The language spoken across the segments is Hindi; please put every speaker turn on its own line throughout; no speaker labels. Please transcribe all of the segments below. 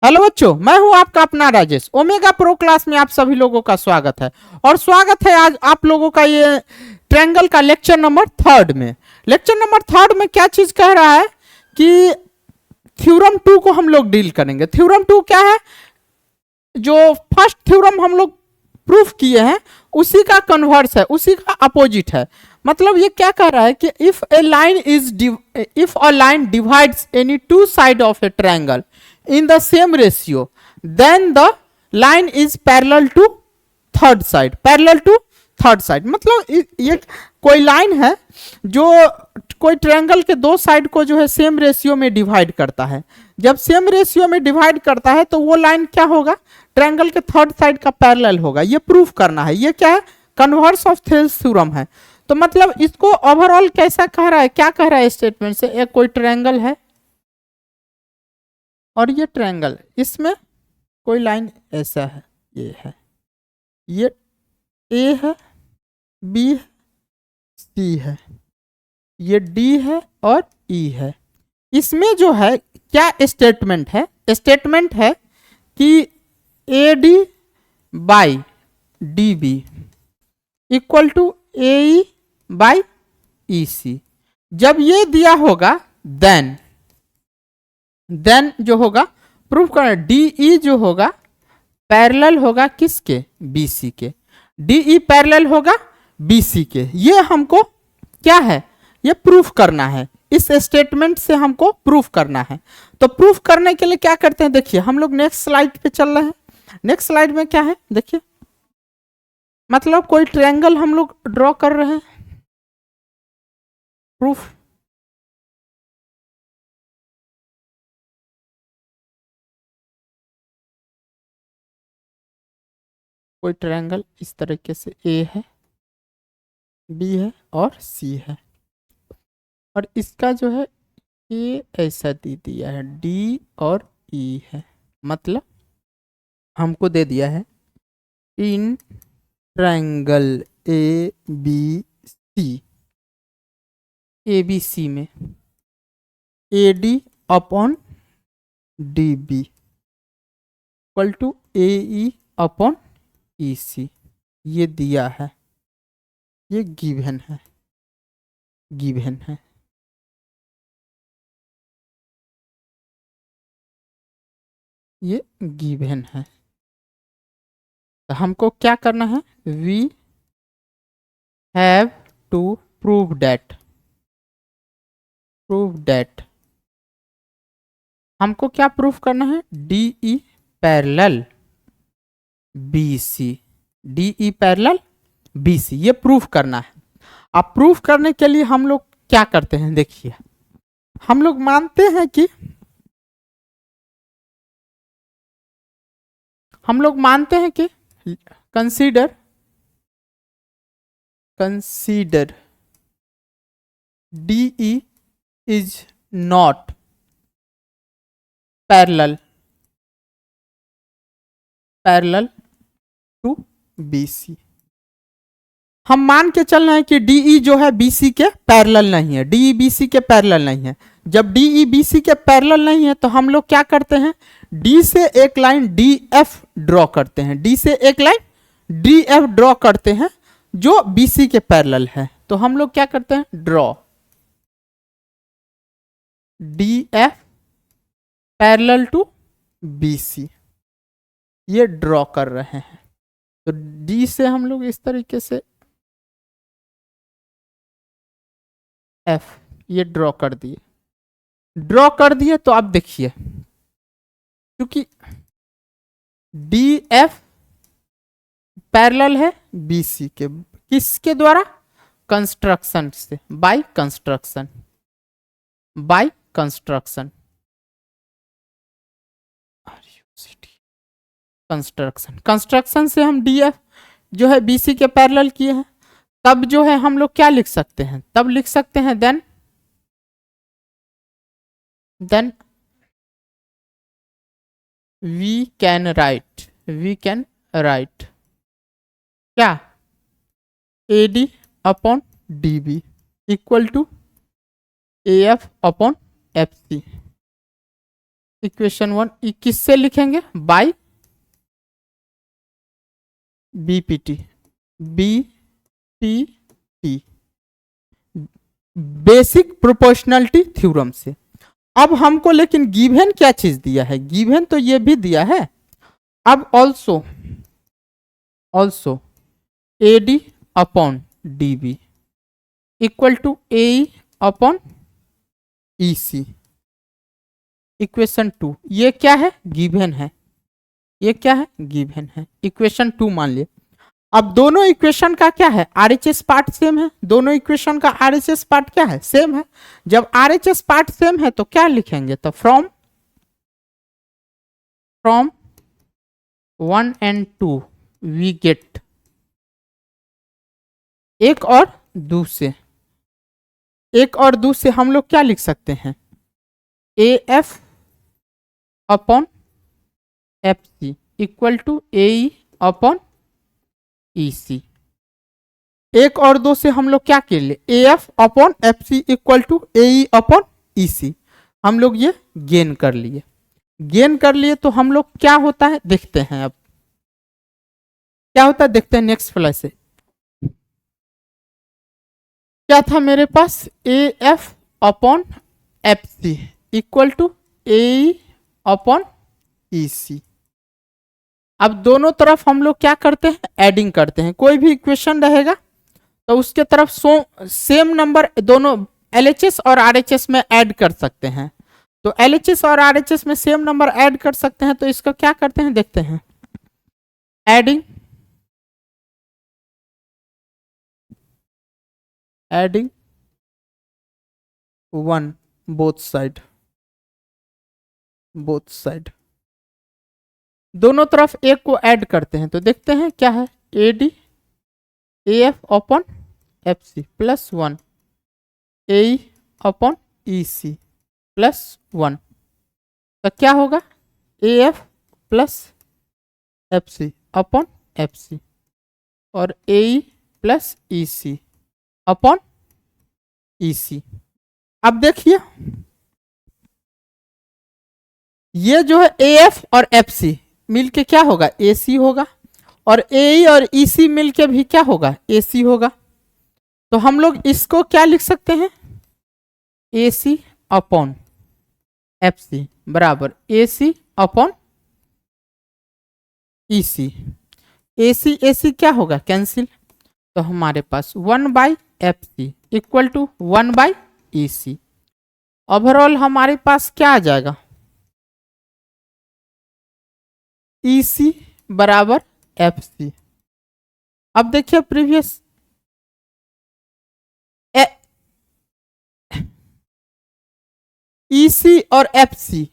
हेलो बच्चों, मैं हूं आपका अपना राजेश। ओमेगा प्रो क्लास में आप सभी लोगों का स्वागत है। और स्वागत है आज आप लोगों का ये ट्रायंगल का लेक्चर नंबर थर्ड में। लेक्चर नंबर थर्ड में क्या चीज कह रहा है कि थ्योरम 2 को हम लोग डील करेंगे। थ्योरम 2 क्या है? जो फर्स्ट थ्योरम हम लोग प्रूफ किए हैं उसी का कन्वर्स है, उसी का अपोजिट है। मतलब ये क्या कह रहा है कि if a line divides any two side of A triangle in the same ratio, then the line is parallel to third side, parallel to third side. मतलब ये कोई लाइन है जो कोई ट्रायंगल के दो साइड को जो है सेम रेशियो में डिवाइड करता है। जब सेम रेशियो में डिवाइड करता है तो वो लाइन क्या होगा? ट्रायंगल के थर्ड साइड का पैरेलल होगा। ये प्रूफ करना है। ये क्या है? कन्वर्स ऑफ थेल्स थ्योरम है। तो मतलब इसको ओवरऑल कैसा कह रहा है, क्या कह रहा है स्टेटमेंट से? एक कोई ट्रायंगल है और ये ट्रायंगल, इसमें कोई लाइन ऐसा है, ये है, ये ए है, बी है, सी है, ये डी है और ई है। इसमें जो है क्या स्टेटमेंट है? स्टेटमेंट है कि A D by D B equal to A E by E C. जब ये दिया होगा देन जो होगा प्रूफ करना, डीई जो होगा पैरेलल होगा किसके? बीसी के। डीई पैरेलल होगा बीसी के। ये हमको क्या है? ये प्रूफ करना है। इस स्टेटमेंट से हमको प्रूफ करना है। तो प्रूफ करने के लिए क्या करते हैं, देखिए हम लोग नेक्स्ट स्लाइड पे चल रहे हैं। नेक्स्ट स्लाइड में क्या है देखिए, मतलब कोई ट्रायंगल हम लोग ड्रॉ कर रहे हैं। प्रूफ कोई ट्रायंगल इस तरीके से ए है, बी है और सी है, और इसका जो है ए ऐसा दे दिया है, डी और ई है। मतलब हमको दे दिया है in triangle A B C में A D upon D B equal to A E upon E C, ये दिया है। ये गिवन है, गिवन है। ये गिवन है। तो हमको क्या करना है? We have to prove that हमको क्या प्रूफ करना है? DE parallel BC, DE parallel BC, ये प्रूफ करना है। अब प्रूफ करने के लिए हम लोग क्या करते हैं, देखिए हम लोग मानते हैं कि consider DE is not parallel to BC. हम मान के चल रहे हैं कि डीई जो है बीसी के पैरेलल नहीं है, डीई बीसी के पैरेलल नहीं है। जब डीई बीसी के पैरेलल नहीं है तो हम लोग क्या करते हैं? डी से एक लाइन डी एफ ड्रॉ करते हैं, डी से एक लाइन डी एफ ड्रॉ करते हैं जो बीसी के पैरेलल है। तो हम लोग क्या करते हैं? Draw D F parallel to BC, ये ड्रॉ कर रहे हैं। तो डी से हम लोग इस तरीके से एफ ये ड्रॉ कर दिए। तो अब देखिए, क्योंकि डी एफ पैरेलल है बीसी के, किसके द्वारा? कंस्ट्रक्शन से, बाय कंस्ट्रक्शन से हम डी एफ जो है बीसी के पैरेलल किए हैं। तब जो है हम लोग क्या लिख सकते हैं? तब लिख सकते हैं देन वी कैन राइट क्या? A D upon D B equal to A F upon F C. Equation 1 किससे लिखेंगे? By BPT, BPT, basic proportionality theorem से। अब हमको लेकिन गिवन क्या चीज दिया है? गिवन तो ये भी दिया है। अब also AD upon DB equal to AE upon EC, equation 2। ये क्या है? गिवन है। ये क्या है? गिवन है। इक्वेशन 2 मान लिया। अब दोनों इक्वेशन का क्या है? RHS पार्ट सेम है। दोनों इक्वेशन का RHS पार्ट क्या है? सेम है। जब RHS पार्ट सेम है तो क्या लिखेंगे? तो फ्रॉम 1 and 2 वी गेट, एक और दो से हम लोग क्या लिख सकते हैं? AF upon FC equal to AE upon EC। एक और दो से हम लोग क्या कर लिए? AF upon FC equal to AE upon EC। हम लोग ये गेन कर लिए। तो हम लोग क्या होता है देखते हैं। अब क्या होता है देखते हैं नेक्स्ट फ्लैश से। क्या था मेरे पास? AF upon FC equal to AE upon EC। अब दोनों तरफ हम लोग क्या करते हैं? एडिंग करते हैं। कोई भी इक्वेशन रहेगा तो उसके तरफ सेम नंबर दोनों LHS और RHS में ऐड कर सकते हैं। तो LHS और RHS में सेम नंबर ऐड कर सकते हैं। तो इसका क्या करते हैं देखते हैं। एडिंग 1 बोथ साइड दोनों तरफ एक को ऐड करते हैं। तो देखते हैं क्या है? AD AF upon FC plus 1 AE upon EC plus 1। तो क्या होगा? AF plus FC upon FC और AE plus EC upon EC। अब देखिए ये जो है AF और FC मिलके क्या होगा? AC होगा। और AE और EC मिलके भी क्या होगा? AC होगा। तो हम लोग इसको क्या लिख सकते हैं? AC अपॉन FC बराबर AC अपॉन EC। AC क्या होगा? कैंसिल। तो हमारे पास 1/FC equal to 1/EC। Overall हमारे पास क्या आ जाएगा? EC बराबर FC। अब देखिए प्रीवियस EC और FC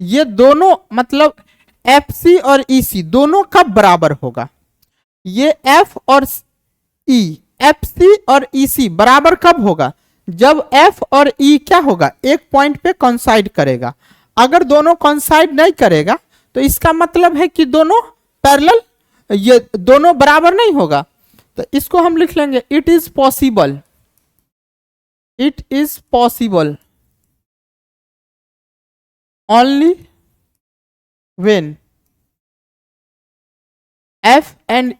ये दोनों मतलब FC और EC दोनों कब बराबर होगा? ये F और E, FC और EC बराबर कब होगा? जब F और E क्या होगा? एक पॉइंट पे कॉन्साइड करेगा। अगर दोनों कॉन्साइड नहीं करेगा तो इसका मतलब है कि दोनों पैरेलल, ये दोनों बराबर नहीं होगा। तो इसको हम लिख लेंगे it is possible only when F and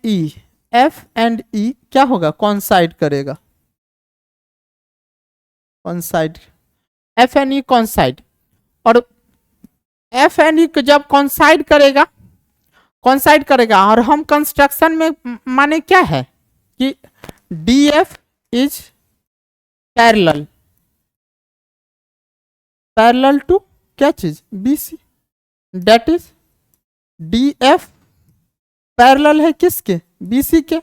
E क्या होगा? कॉन्साइड करेगा। F एंड E कॉन्साइड, और F एंड E जब कॉन्साइड करेगा और हम कंस्ट्रक्शन में माने क्या है कि DF इज पैरेलल टू क्या चीज? BC। That is DF parallel है किसके? BC के।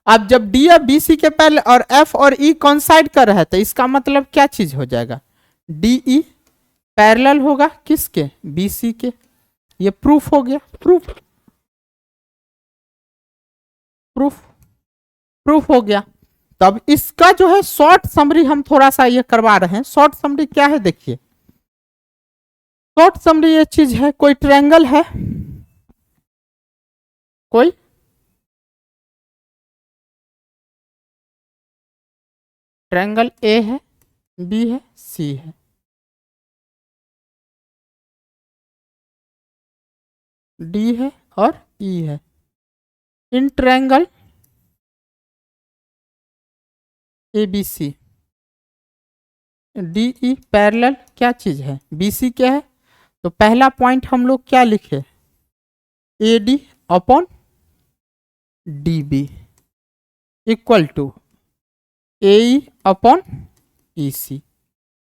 अब जब DF BC के पैरेलल और F और E कॉन्साइड कर रहा है तो इसका मतलब क्या चीज हो जाएगा? DE पैरेलल होगा किसके? BC के। ये प्रूफ हो गया। प्रूफ हो गया। तब इसका जो है शॉर्ट समरी हम थोड़ा सा ये करवा रहे हैं। शॉर्ट समरी क्या है देखिए। शॉर्ट समरी ये चीज है, कोई ट्रायंगल है, कोई ट्रायंगल A है, B है, C है। डी है और ई है। इन triangle ABC D E parallel क्या चीज है, BC क्या है। तो पहला पॉइंट हम लोग क्या लिखे, AD upon DB equal to AE upon EC।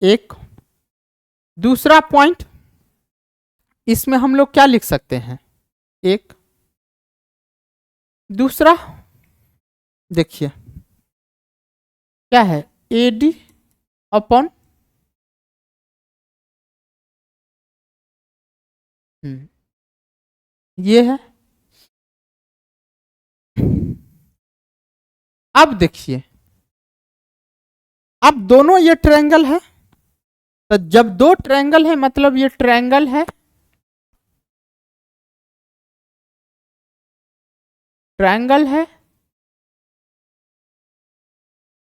एक दूसरा पॉइंट इसमें हम लोग क्या लिख सकते हैं, एक दूसरा देखिए क्या है, AD अपॉन ये है। अब देखिए, अब दोनों ये ट्रायंगल है, तो जब दो ट्रायंगल है मतलब ये ट्रायंगल है, ट्रायंगल है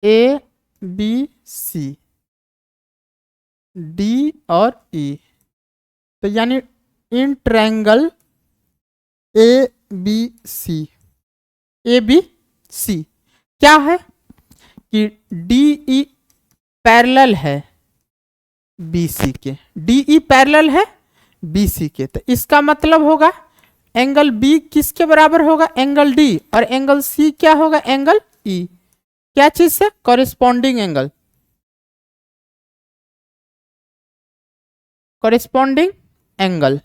ABC D और E। तो यानी इन ट्रायंगल ABC क्या है कि DE पैरेलल है BC के, DE पैरेलल है BC के। तो इसका मतलब होगा एंगल B किसके बराबर होगा, एंगल D, और एंगल C क्या होगा, एंगल E। क्या चीज से, corresponding angle, corresponding angle,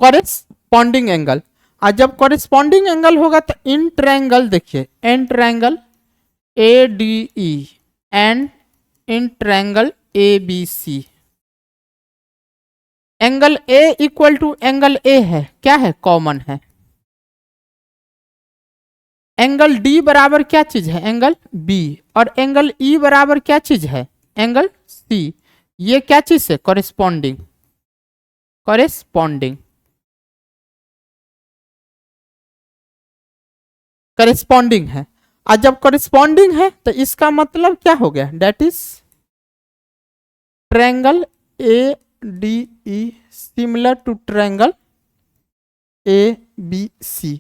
corresponding angle. और जब कॉरेस्पॉन्डिंग एंगल होगा तो इन ट्रायंगल देखिए, in triangle ADE and in triangle ABC, angle A equal to angle A है, क्या है, कॉमन है। एंगल D बराबर क्या चीज है, एंगल B, और एंगल E बराबर क्या चीज है, एंगल C। ये क्या चीज है, कॉरेस्पॉन्डिंग, कॉरेस्पॉन्डिंग, कॉरेस्पॉन्डिंग है। और जब कॉरेस्पॉन्डिंग है तो इसका मतलब क्या हो गया, that is triangle ADE similar to triangle ABC।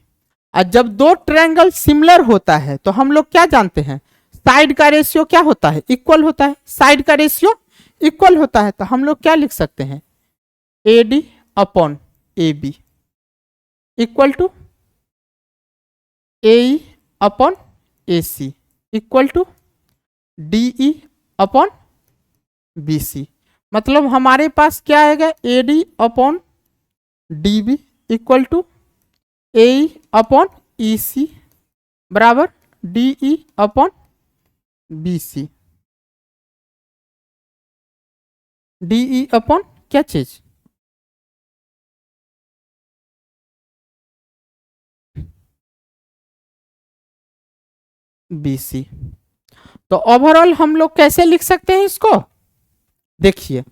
और जब दो ट्रायंगल सिमिलर होता है तो हम लोग क्या जानते हैं, साइड का रेशियो क्या होता है, इक्वल होता है। साइड का रेशियो इक्वल होता है तो हम लोग क्या लिख सकते हैं, AD upon AB equal to AE upon AC equal to DE upon BC। मतलब हमारे पास क्या आएगा, AD upon DB equal to AE upon EC बराबर DE upon BC। DE upon क्या चीज, BC। तो ओवरऑल हम लोग कैसे लिख सकते हैं इसको, देखिए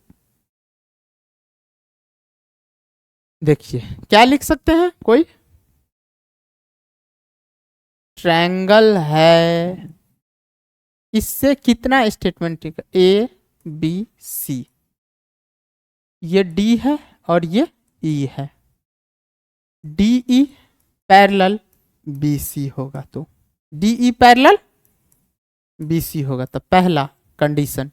देखिए क्या लिख सकते हैं, कोई ट्रायंगल है, इससे कितना स्टेटमेंट, ABC, ये D है और ये E है, DE पैरेलल BC होगा, तो DE पैरेलल BC होगा। तो पहला condition,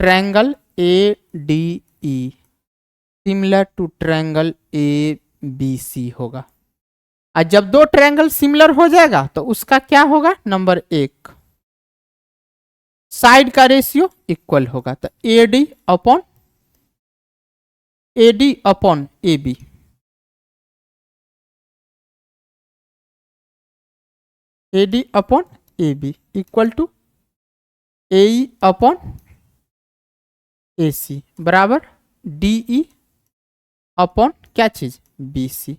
triangle ADE similar to triangle ABC होगा। और जब दो ट्रायंगल सिमिलर हो जाएगा तो उसका क्या होगा, नंबर एक, साइड का रेशियो इक्वल होगा। तो AD upon AB, AD upon AB equal to AE upon AC बराबर DE अपॉन क्या चीज, BC।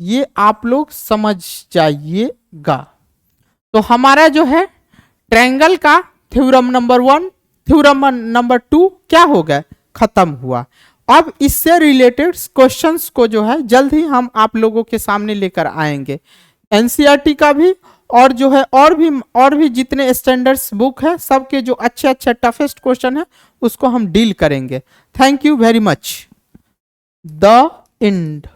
ये आप लोग समझ जाइएगा। तो हमारा जो है ट्रायंगल का थ्योरम नंबर 1, थ्योरम नंबर 2 क्या हो गया, खत्म हुआ। अब इससे रिलेटेड क्वेश्चंस को जो है जल्द ही हम आप लोगों के सामने लेकर आएंगे, एनसीईआरटी का भी, और जो है और भी जितने स्टैंडर्ड्स बुक है सबके जो अच्छे अच्छे टफेस्ट क्वेश्चन है उसको हम डील करेंगे। Thank you very much. The end,